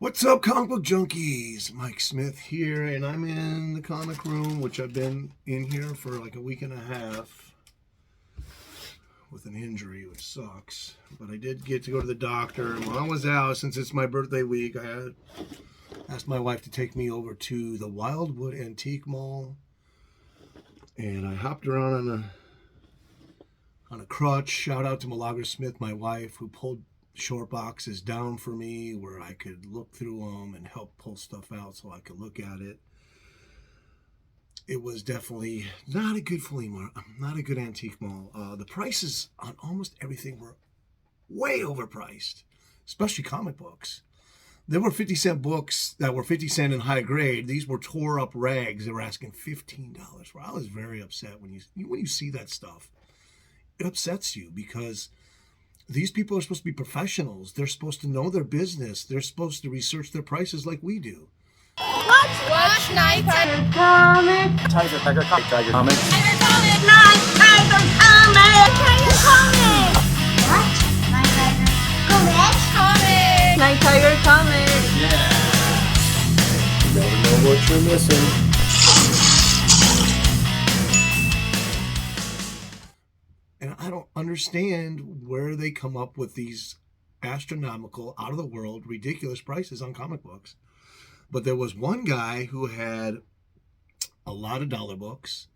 What's up, comic book junkies? Mike Smith here, and I'm in the comic room, which I've been in here for like a week and a half with an injury, which sucks. But I did get to go to the doctor, and while I was out, since it's my birthday week, I had asked my wife to take me over to the Wildwood Antique Mall, and I hopped around on a crutch. Shout out to Malaga Smith, my wife, who pulled short boxes down for me where I could look through them and help pull stuff out so I could look at it. It was definitely not a good flea market, not a good antique mall. The prices on almost everything were way overpriced, especially comic books. There were 50-cent books that were 50 cents in high grade. These were tore up rags. They were asking $15 for. I was very upset when you see that stuff. It upsets you because these people are supposed to be professionals. They're supposed to know their business. They're supposed to research their prices like we do. Watch Nighttiger comic. Tiger comic. Tiger comic. Nighttiger comic. Tiger comic. What? Nighttiger comic. Nighttiger comic. Yeah. You never know what you're missing. And I don't understand where they come up with these astronomical, out of the world, ridiculous prices on comic books. But there was one guy who had a lot of dollar books,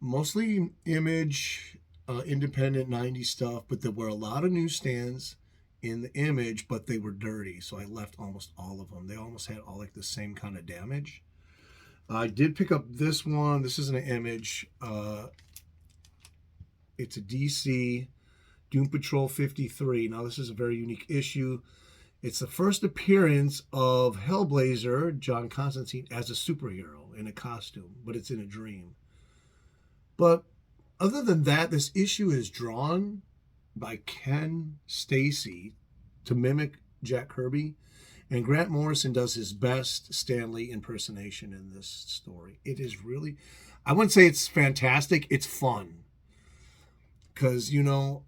mostly Image, independent 90s stuff, but there were a lot of newsstands in the Image, but they were dirty. So I left almost all of them. They almost had all like the same kind of damage. I did pick up this one. This is an Image. It's a DC Doom Patrol 53. Now, this is a very unique issue. It's the first appearance of Hellblazer, John Constantine, as a superhero in a costume, but it's in a dream. But other than that, this issue is drawn by Ken Stacy to mimic Jack Kirby, and Grant Morrison does his best Stan Lee impersonation in this story. It is really, I wouldn't say it's fantastic, it's fun. Because,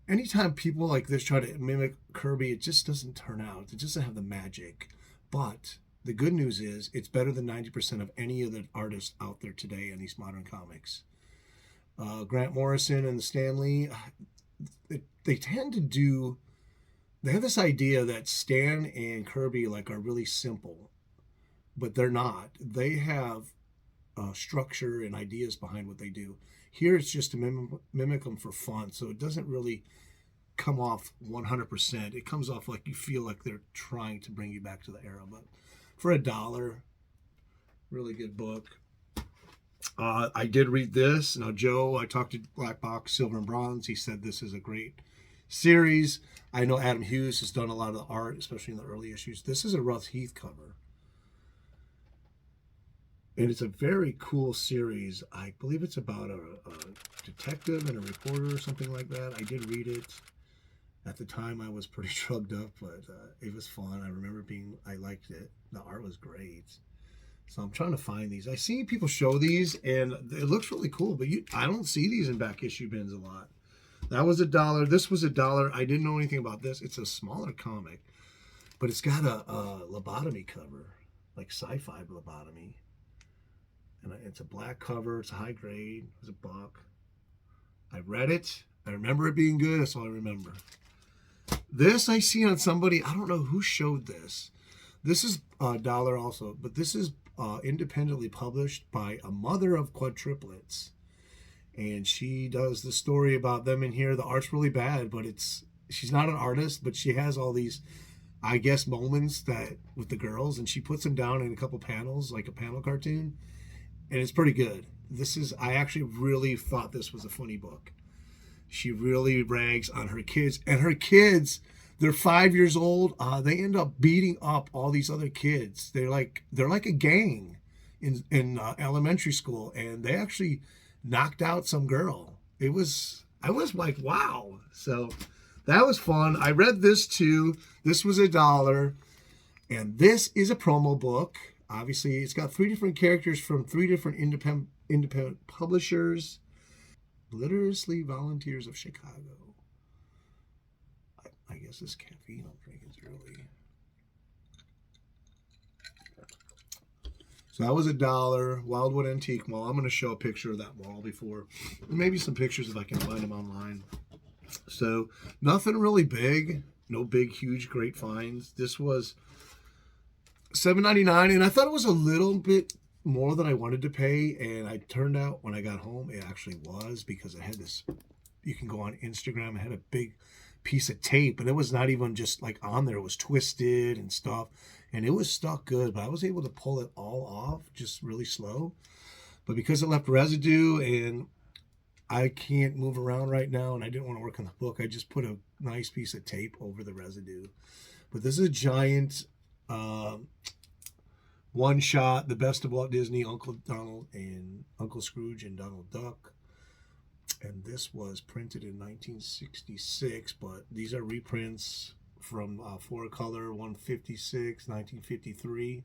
anytime people like this try to mimic Kirby, it just doesn't turn out. It doesn't have the magic. But the good news is it's better than 90% of any of the artists out there today in these modern comics. Grant Morrison and Stan Lee, they tend to do, they have this idea that Stan and Kirby are really simple. But they're not. They have structure and ideas behind what they do. Here it's just to mimic them for fun, so it doesn't really come off 100%. It comes off like you feel like they're trying to bring you back to the era. But for $1, really good book. I did read this. Now, Joe, I talked to Black Box, Silver and Bronze. He said this is a great series. I know Adam Hughes has done a lot of the art, especially in the early issues. This is a Russ Heath cover. And it's a very cool series. I believe it's about a detective and a reporter or something like that. I did read it. At the time, I was pretty drugged up, but it was fun. I remember I liked it. The art was great. So I'm trying to find these. I see people show these, and it looks really cool, but I don't see these in back issue bins a lot. That was $1. This was $1. I didn't know anything about this. It's a smaller comic, but it's got a lobotomy cover, like sci-fi lobotomy. And it's a black cover. It's a high grade. It was $1. I read it. I remember it being good. That's all I remember. This I see on somebody. I don't know who showed this. This is $1 also, but this is independently published by a mother of quadruplets. And she does the story about them in here. The art's really bad, but she's not an artist, but she has all these, I guess, moments that with the girls, and she puts them down in a couple panels, like a panel cartoon. And it's pretty good. I actually really thought this was a funny book. She really rags on her kids. And her kids, they're 5 years old. They end up beating up all these other kids. They're like a gang in elementary school. And they actually knocked out some girl. I was like, wow. So that was fun. I read this too. This was $1. And this is a promo book. Obviously, it's got 3 different characters from 3 different independent publishers. Literacy Volunteers of Chicago. I guess this caffeine I'm drinking is really So that was $1. Wildwood Antique Mall. I'm going to show a picture of that mall before. Maybe some pictures if I can find them online. So nothing really big. No big, huge, great finds. This was $7.99, and I thought it was a little bit more than I wanted to pay. And I turned out when I got home, it actually was, because I had this, you can go on Instagram, I had a big piece of tape, and it was not even just like on there, it was twisted and stuff, and it was stuck good, but I was able to pull it all off just really slow. But because it left residue and I can't move around right now and I didn't want to work on the book, I just put a nice piece of tape over the residue. But this is a giant one shot, The Best of Walt Disney, Uncle Donald and Uncle Scrooge and Donald Duck. And this was printed in 1966, but these are reprints from 4-color 156, 1953.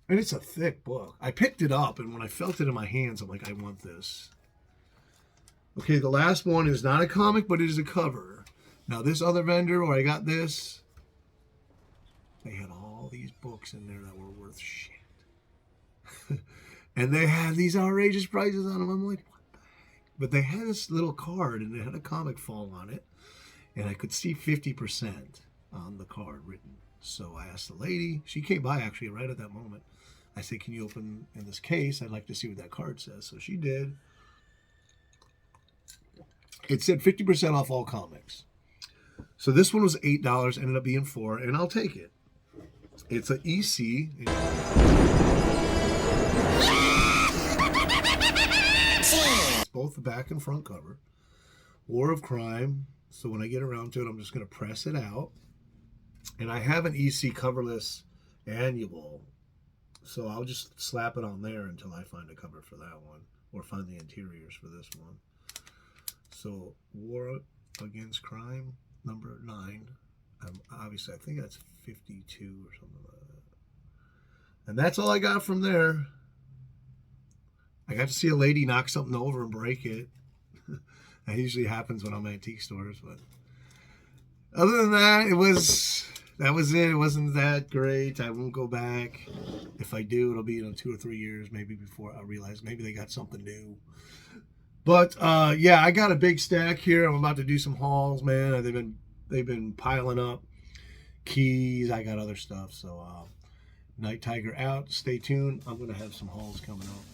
And it's a thick book. I picked it up, and when I felt it in my hands, I'm like, I want this. Okay, the last one is not a comic, but it is a cover. Now, this other vendor where I got this, they had all these books in there that were worth shit. And they had these outrageous prices on them. I'm like, what the heck? But they had this little card, and it had a comic fall on it. And I could see 50% on the card written. So I asked the lady. She came by, actually, right at that moment. I said, can you open in this case? I'd like to see what that card says. So she did. It said 50% off all comics. So this one was $8, ended up being $4, and I'll take it. It's an EC. It's both the back and front cover. War of Crime. So when I get around to it, I'm just going to press it out. And I have an EC coverless annual. So I'll just slap it on there until I find a cover for that one. Or find the interiors for this one. So War Against Crime, number 9. Obviously, I think that's 52 or something like that. And that's all I got from there. I got to see a lady knock something over and break it. That usually happens when I'm at antique stores. But other than that, that was it. It wasn't that great. I won't go back. If I do, it'll be 2 or 3 years maybe before I realize maybe they got something new. But yeah, I got a big stack here. I'm about to do some hauls, man. They've been piling up. Keys. I got other stuff. So Nighttiger out. Stay tuned. I'm gonna have some hauls coming up.